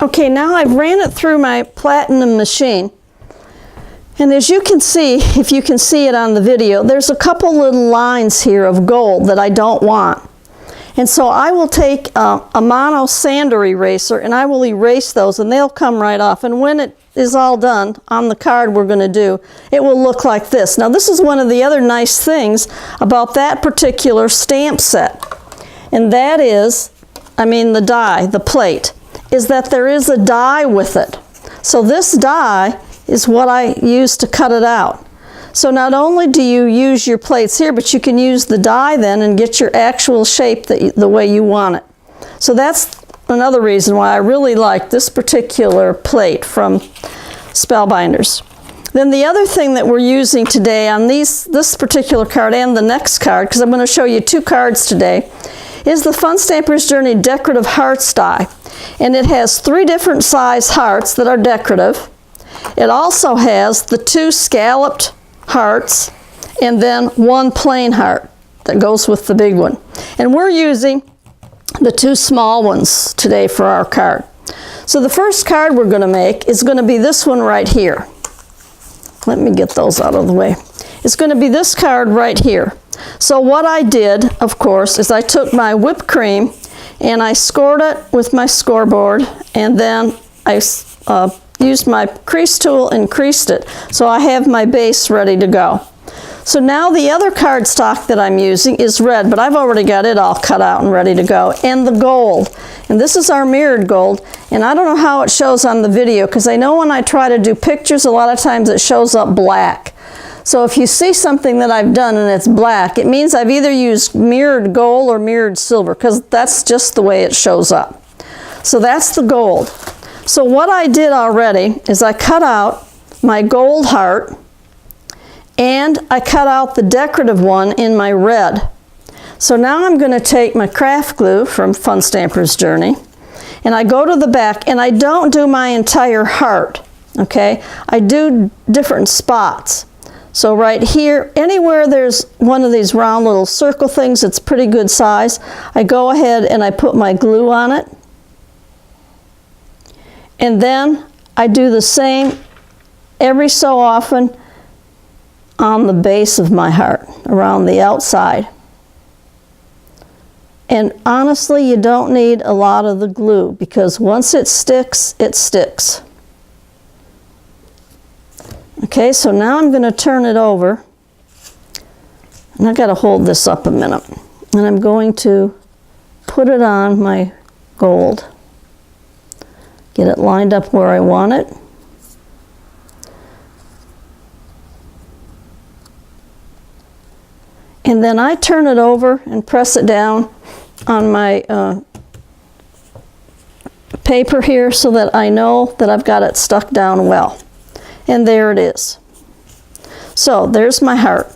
Okay, now I've ran it through my platinum machine. And as you can see, if you can see it on the video, there's a couple little lines here of gold that I don't want. And so I will take a mono sander eraser and I will erase those and they'll come right off. And when it is all done on the card we're going to do, it will look like this. Now this is one of the other nice things about that particular stamp set. And that is, the die, the plate, is that there is a die with it. So this die is what I use to cut it out. So not only do you use your plates here, but you can use the die then and get your actual shape the way you want it. So that's another reason why I really like this particular plate from Spellbinders. Then the other thing that we're using today on this particular card and the next card, because I'm going to show you two cards today, is the Fun Stamper's Journey Decorative Hearts die. And it has 3 different size hearts that are decorative. It also has the 2 scalloped hearts and then 1 plain heart that goes with the big one. And we're using the 2 small ones today for our card. So the first card we're going to make is going to be this one right here. Let me get those out of the way. It's going to be this card right here. So what I did, of course, is I took my whipped cream and I scored it with my scoreboard, and then I used my crease tool and creased it. So I have my base ready to go. So now the other cardstock that I'm using is red, but I've already got it all cut out and ready to go. And the gold. And this is our mirrored gold. And I don't know how it shows on the video, because I know when I try to do pictures, a lot of times it shows up black. So if you see something that I've done and it's black, it means I've either used mirrored gold or mirrored silver, because that's just the way it shows up. So that's the gold. So what I did already is I cut out my gold heart and I cut out the decorative one in my red. So now I'm going to take my craft glue from Fun Stamper's Journey and I go to the back, and I don't do my entire heart, okay? I do different spots. So right here, anywhere there's one of these round little circle things that's pretty good size, I go ahead and I put my glue on it. And then I do the same every so often on the base of my heart, around the outside. And honestly, you don't need a lot of the glue, because once it sticks, it sticks. Okay, so now I'm going to turn it over, and I've got to hold this up a minute, and I'm going to put it on my gold, get it lined up where I want it, and then I turn it over and press it down on my paper here so that I know that I've got it stuck down well. And there it is. So there's my heart.